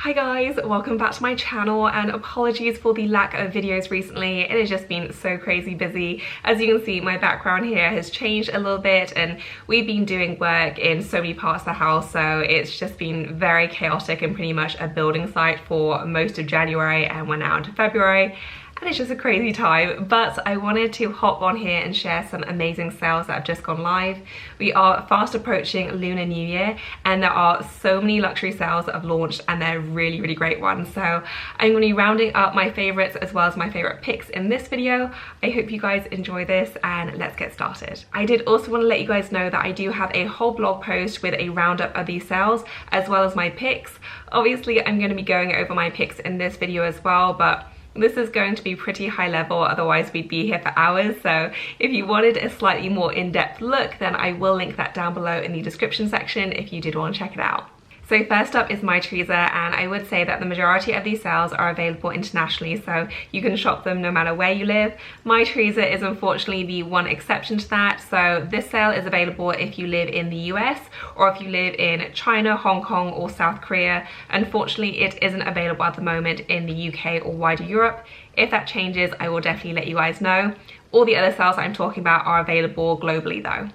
Hi guys, welcome back to my channel and apologies for the lack of videos recently. It has just been so crazy busy. As you can see, my background here has changed a little bit and we've been doing work in so many parts of the house, so it's just been very chaotic and pretty much a building site for most of January, and we're now into February. And it's just a crazy time, but I wanted to hop on here and share some amazing sales that have just gone live. We are fast approaching Lunar New Year and there are so many luxury sales that have launched and they're really great ones. So I'm going to be rounding up my favorites as well as my favorite picks in this video. I hope you guys enjoy this and let's get started. I did also want to let you guys know that I do have a whole blog post with a roundup of these sales as well as my picks. Obviously I'm going to be going over my picks in this video as well, but this is going to be pretty high level, otherwise we'd be here for hours. So if you wanted a slightly more in-depth look, then I will link that down below in the description section if you did want to check it out. So first up is Mytheresa, and I would say that the majority of these sales are available internationally, so you can shop them no matter where you live. Mytheresa is unfortunately the one exception to that, so this sale is available if you live in the US or if you live in China, Hong Kong or South Korea. Unfortunately, it isn't available at the moment in the UK or wider Europe. If that changes, I will definitely let you guys know. All the other sales I'm talking about are available globally though.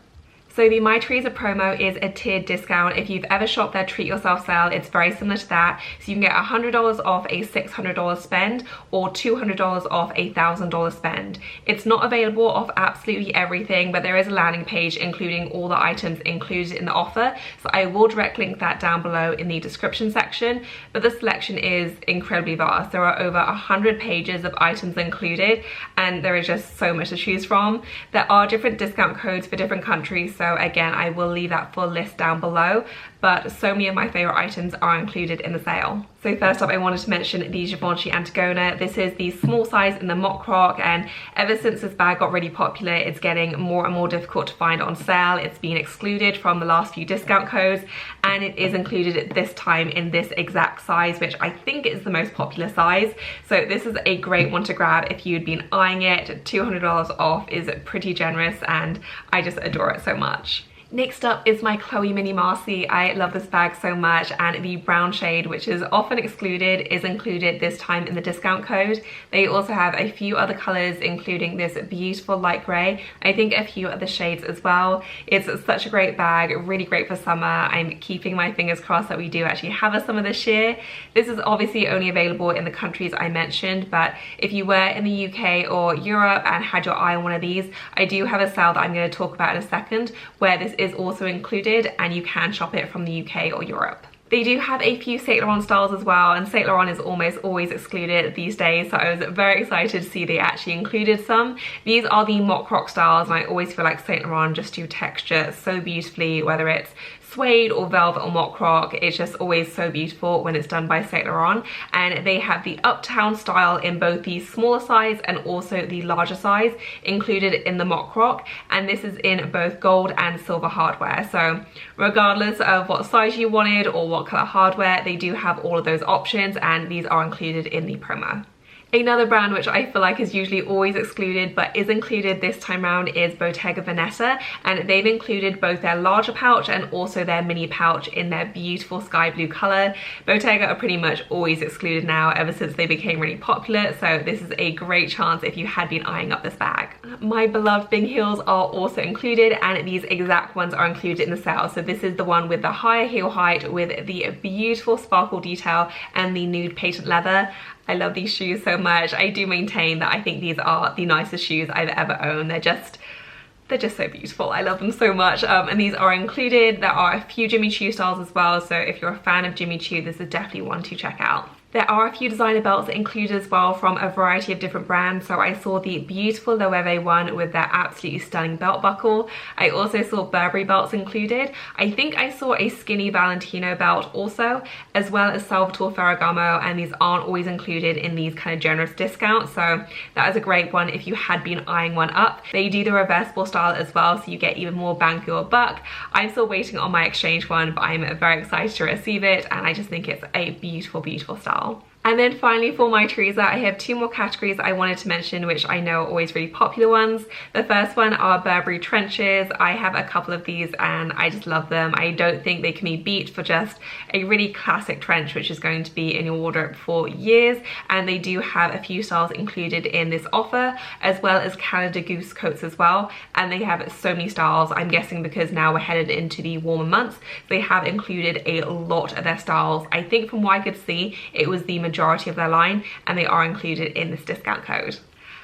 So the Mytheresa promo is a tiered discount. If you've ever shopped their Treat Yourself sale, it's very similar to that. So you can get $100 off a $600 spend or $200 off a $1,000 spend. It's not available off absolutely everything, but there is a landing page including all the items included in the offer. So I will direct link that down below in the description section. But the selection is incredibly vast. There are over 100 pages of items included and there is just so much to choose from. There are different discount codes for different countries. So again, I will leave that full list down below, but so many of my favorite items are included in the sale. So first up, I wanted to mention the Givenchy Antigona. This is the small size in the mock croc, and ever since this bag got really popular, it's getting more and more difficult to find on sale. It's been excluded from the last few discount codes, and it is included at this time in this exact size, which I think is the most popular size. So this is a great one to grab if you'd been eyeing it. $200 off is pretty generous, and I just adore it so much. Next up is my Chloe Mini Marcy. I love this bag so much, and the brown shade, which is often excluded, is included this time in the discount code. They also have a few other colors, including this beautiful light gray. I think a few other shades as well. It's such a great bag, really great for summer. I'm keeping my fingers crossed that we do actually have a summer this year. This is obviously only available in the countries I mentioned, but if you were in the UK or Europe and had your eye on one of these, I do have a sale that I'm going to talk about in a second where this is also included and you can shop it from the UK or Europe. They do have a few Saint Laurent styles as well, and Saint Laurent is almost always excluded these days, so I was very excited to see they actually included some. These are the mock croc styles, and I always feel like Saint Laurent just do texture so beautifully, whether it's suede or velvet or mock croc. It's just always so beautiful when it's done by Saint Laurent. And they have the uptown style in both the smaller size and also the larger size included in the mock croc, and this is in both gold and silver hardware. So regardless of what size you wanted or what color hardware, they do have all of those options, and these are included in the promo. Another brand which I feel like is usually always excluded but is included this time around is Bottega Veneta, and they've included both their larger pouch and also their mini pouch in their beautiful sky blue color. Bottega are pretty much always excluded now ever since they became really popular, so this is a great chance if you had been eyeing up this bag. My beloved big heels are also included, and these exact ones are included in the sale. So this is the one with the higher heel height with the beautiful sparkle detail and the nude patent leather. I love these shoes so much. I do maintain that I think these are the nicest shoes I've ever owned. They're just so beautiful. I love them so much. And these are included. There are a few Jimmy Choo styles as well, so if you're a fan of Jimmy Choo, this is definitely one to check out. There are a few designer belts included as well from a variety of different brands. So I saw the beautiful Loewe one with their absolutely stunning belt buckle. I also saw Burberry belts included. I think I saw a skinny Valentino belt also, as well as Salvatore Ferragamo, and these aren't always included in these kind of generous discounts. So that is a great one if you had been eyeing one up. They do the reversible style as well, so you get even more bang for your buck. I'm still waiting on my exchange one, but I'm very excited to receive it, and I just think it's a beautiful, beautiful style. And then finally for Mytheresa, I have two more categories I wanted to mention, which I know are always really popular ones. The first one are Burberry trenches. I have a couple of these and I just love them. I don't think they can be beat for just a really classic trench, which is going to be in your wardrobe for years. And they do have a few styles included in this offer, as well as Canada Goose coats as well. And they have so many styles. I'm guessing because now we're headed into the warmer months, they have included a lot of their styles. I think from what I could see, it was the majority of their line, and they are included in this discount code.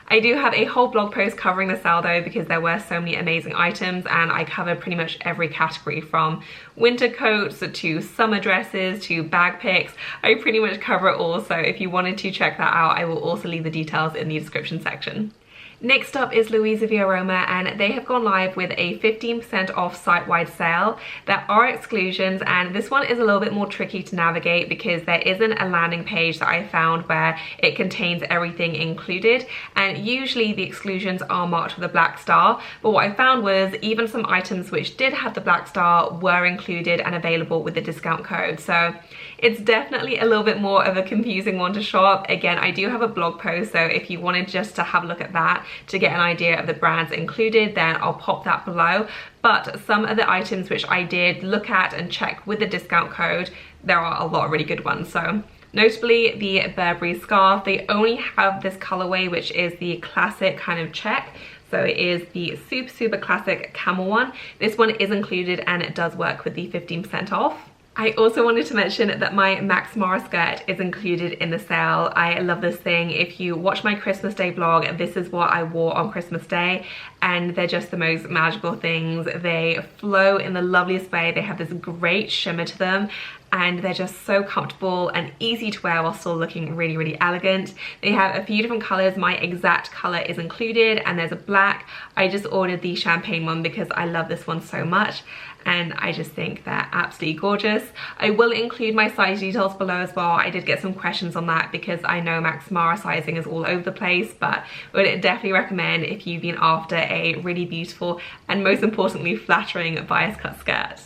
I do have a whole blog post covering the sale though, because there were so many amazing items, and I covered pretty much every category from winter coats to summer dresses to bag picks. I pretty much cover it all, so if you wanted to check that out, I will also leave the details in the description section. Next up is LuisaViaRoma, and they have gone live with a 15% off site-wide sale. There are exclusions, and this one is a little bit more tricky to navigate because there isn't a landing page that I found where it contains everything included, and usually the exclusions are marked with a black star, but what I found was even some items which did have the black star were included and available with the discount code. So it's definitely a little bit more of a confusing one to shop. Again, I do have a blog post, so if you wanted just to have a look at that to get an idea of the brands included, then I'll pop that below. But some of the items which I did look at and check with the discount code, there are a lot of really good ones. So notably the Burberry scarf, they only have this colorway, which is the classic kind of check. So it is the super classic camel one. This one is included and it does work with the 15% off. I also wanted to mention that my Max Mara skirt is included in the sale. I love this thing. If you watch my Christmas Day vlog, this is what I wore on Christmas Day, and they're just the most magical things. They flow in the loveliest way. They have this great shimmer to them, and they're just so comfortable and easy to wear while still looking really elegant. They have a few different colors. My exact color is included, and there's a black. I just ordered the champagne one because I love this one so much, and I just think they're absolutely gorgeous. I will include my size details below as well. I did get some questions on that because I know Max Mara sizing is all over the place, but would definitely recommend if you've been after a really beautiful and most importantly flattering bias cut skirt.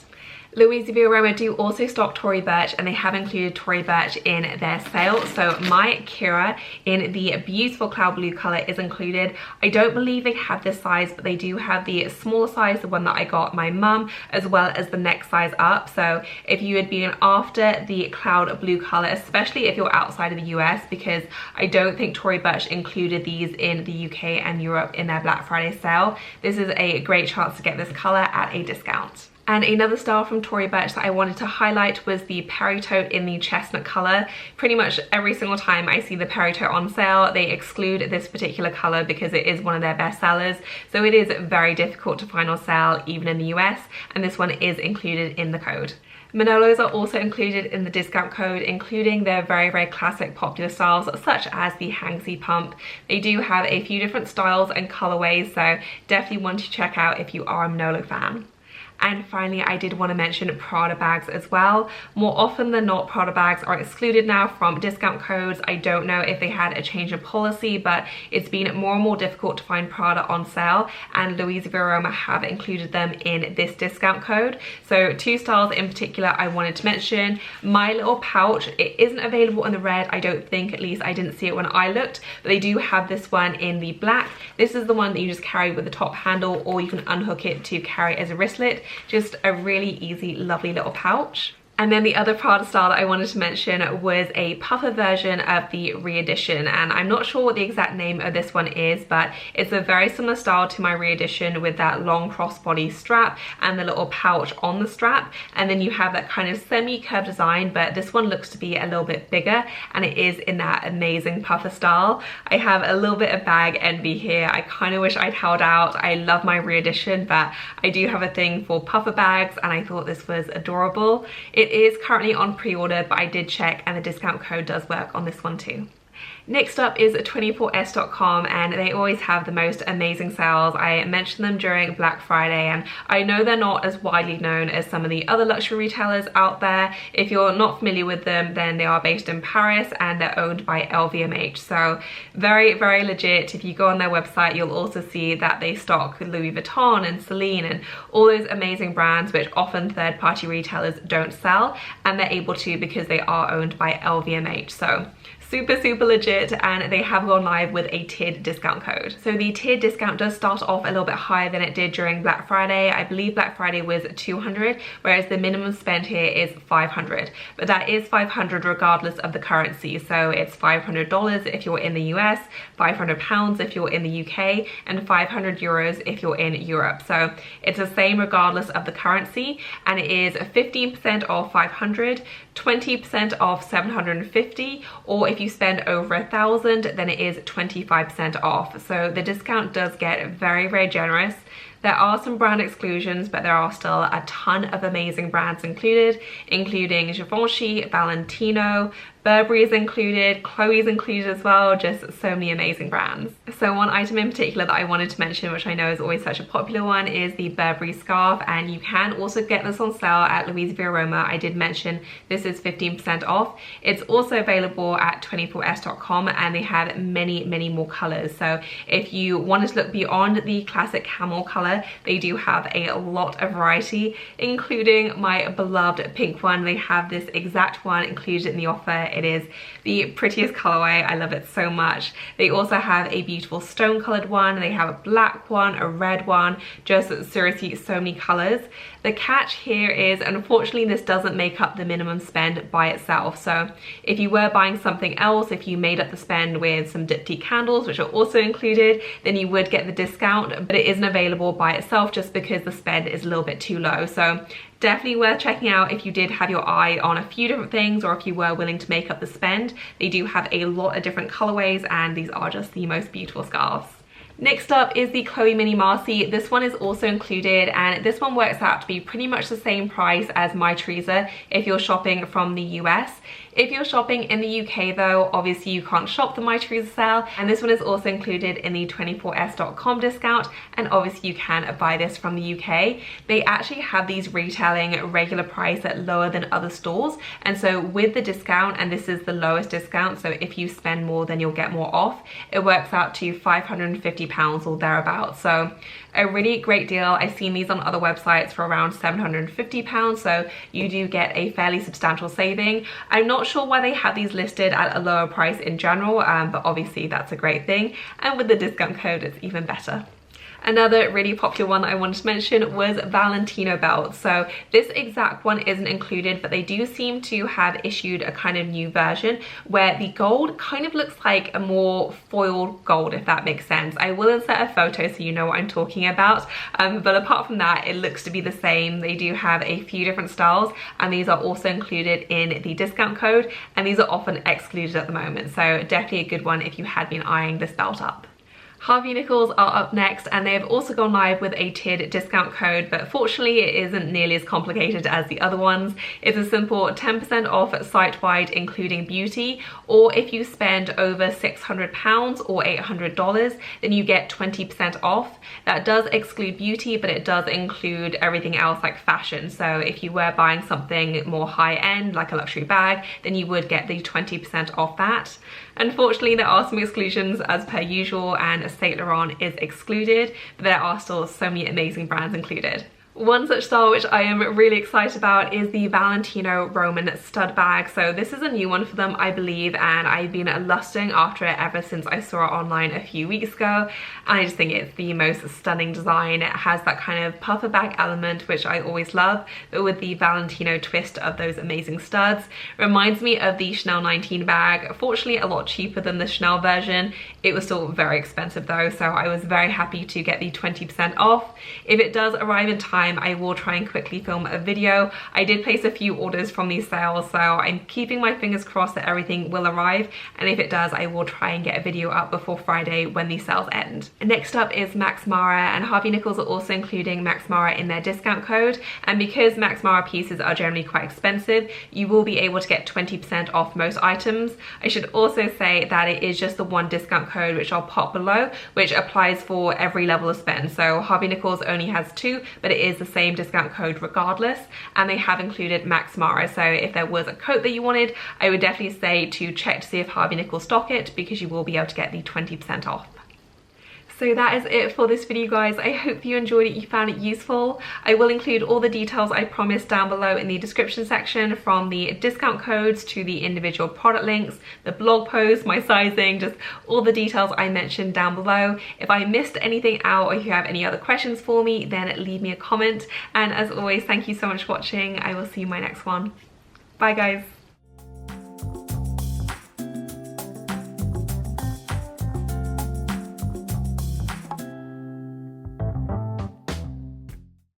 LuisaViaRoma do also stock Tory Burch, and they have included Tory Burch in their sale. So my Kira in the beautiful cloud blue color is included. I don't believe they have this size, but they do have the smaller size, the one that I got my mum, as well as the next size up. So if you had been after the cloud blue color, especially if you're outside of the US, because I don't think Tory Burch included these in the UK and Europe in their Black Friday sale, this is a great chance to get this color at a discount. And another style from Tory Burch that I wanted to highlight was the Peritone in the chestnut color. Pretty much every single time I see the Peritone on sale, they exclude this particular color because it is one of their best sellers. So it is very difficult to find on sale even in the US, and this one is included in the code. Manolos are also included in the discount code, including their very classic popular styles such as the Hangsy Pump. They do have a few different styles and colorways, so definitely one to check out if you are a Manolo fan. And finally, I did want to mention Prada bags as well. More often than not, Prada bags are excluded now from discount codes. I don't know if they had a change of policy, but it's been more and more difficult to find Prada on sale, and LuisaViaRoma have included them in this discount code. So two styles in particular I wanted to mention. My Little Pouch, it isn't available in the red, I don't think, at least I didn't see it when I looked, but they do have this one in the black. This is the one that you just carry with the top handle, or you can unhook it to carry as a wristlet. Just a really easy, lovely little pouch. And then the other Prada style that I wanted to mention was a puffer version of the re-edition, and I'm not sure what the exact name of this one is, but it's a very similar style to my re-edition with that long crossbody strap and the little pouch on the strap, and then you have that kind of semi-curved design, but this one looks to be a little bit bigger, and it is in that amazing puffer style. I have a little bit of bag envy here. I kind of wish I'd held out. I love my re-edition, but I do have a thing for puffer bags, and I thought this was adorable. It is currently on pre-order, but I did check and the discount code does work on this one too. Next up is 24s.com, and they always have the most amazing sales. I mentioned them during Black Friday, and I know they're not as widely known as some of the other luxury retailers out there. If you're not familiar with them, then they are based in Paris and they're owned by LVMH. So very legit. If you go on their website, you'll also see that they stock Louis Vuitton and Celine and all those amazing brands which often third-party retailers don't sell, and they're able to because they are owned by LVMH. So super legit, and they have gone live with a tiered discount code. So the tiered discount does start off a little bit higher than it did during Black Friday. I believe Black Friday was 200, whereas the minimum spend here is 500, but that is 500 regardless of the currency. So it's $500 if you're in the US, £500 if you're in the UK, and 500 euros if you're in Europe. So it's the same regardless of the currency, and it is 15% off 500, 20% off 750, or if you spend over 1,000, then it is 25% off. So the discount does get very generous. There are some brand exclusions, but there are still a ton of amazing brands included, including Givenchy, Valentino, Burberry is included, Chloe's included as well, just so many amazing brands. So one item in particular that I wanted to mention, which I know is always such a popular one, is the Burberry scarf, and you can also get this on sale at LuisaViaRoma. I did mention this is 15% off. It's also available at 24s.com, and they have many more colors. So if you wanted to look beyond the classic camel color, they do have a lot of variety, including my beloved pink one. They have this exact one included in the offer. It is the prettiest colorway. I love it so much. They also have a beautiful stone colored one. They have a black one, a red one, just seriously so many colors. The catch here is, unfortunately, this doesn't make up the minimum spend by itself. So if you were buying something else, if you made up the spend with some diptyque candles, which are also included, then you would get the discount, but it isn't available by itself just because the spend is a little bit too low. So definitely worth checking out if you did have your eye on a few different things, or if you were willing to make up the spend. They do have a lot of different colorways, and these are just the most beautiful scarves. Next up is the Chloe Mini Marcy. This one is also included, and this one works out to be pretty much the same price as Mytheresa if you're shopping from the US. If you're shopping in the UK though, obviously you can't shop the Mytheresa sale, and this one is also included in the 24s.com discount, and obviously you can buy this from the UK. They actually have these retailing regular price at lower than other stores, and so with the discount, and this is the lowest discount, so if you spend more then you'll get more off, it works out to £550 or thereabouts. So a really great deal. I've seen these on other websites for around £750, so you do get a fairly substantial saving. I'm not sure why they have these listed at a lower price in general, but obviously that's a great thing, and with the discount code it's even better. Another really popular one that I wanted to mention was Valentino belts. So this exact one isn't included, but they do seem to have issued a kind of new version where the gold kind of looks like a more foiled gold, if that makes sense. I will insert a photo so you know what I'm talking about, but apart from that, it looks to be the same. They do have a few different styles, and these are also included in the discount code, and these are often excluded at the moment, so definitely a good one if you had been eyeing this belt up. Harvey Nichols are up next, and they have also gone live with a tiered discount code, but fortunately it isn't nearly as complicated as the other ones. It's a simple 10% off site-wide including beauty, or if you spend over £600 or $800, then you get 20% off. That does exclude beauty, but it does include everything else like fashion. So if you were buying something more high-end like a luxury bag, then you would get the 20% off that. Unfortunately, there are some exclusions as per usual, and Saint Laurent is excluded, but there are still so many amazing brands included. One such style which I am really excited about is the Valentino Roman stud bag. So this is a new one for them, I believe, and I've been lusting after it ever since I saw it online a few weeks ago. And I just think it's the most stunning design. It has that kind of puffer bag element, which I always love, but with the Valentino twist of those amazing studs. Reminds me of the Chanel 19 bag. Fortunately, a lot cheaper than the Chanel version. It was still very expensive though, so I was very happy to get the 20% off. If it does arrive in time, I will try and quickly film a video. I did place a few orders from these sales, so I'm keeping my fingers crossed that everything will arrive, and if it does, I will try and get a video up before Friday when these sales end. Next up is Max Mara, and Harvey Nichols are also including Max Mara in their discount code, and because Max Mara pieces are generally quite expensive, you will be able to get 20% off most items. I should also say that it is just the one discount code, which I'll pop below, which applies for every level of spend. So Harvey Nichols only has two, but it is the same discount code regardless, and they have included Max Mara. So if there was a coat that you wanted, I would definitely say to check to see if Harvey Nichols stock it, because you will be able to get the 20% off. So that is it for this video, guys. I hope you enjoyed it, you found it useful. I will include all the details I promised down below in the description section, from the discount codes to the individual product links, the blog post, my sizing, just all the details I mentioned down below. If I missed anything out or if you have any other questions for me, then leave me a comment. And as always, thank you so much for watching. I will see you in my next one. Bye, guys.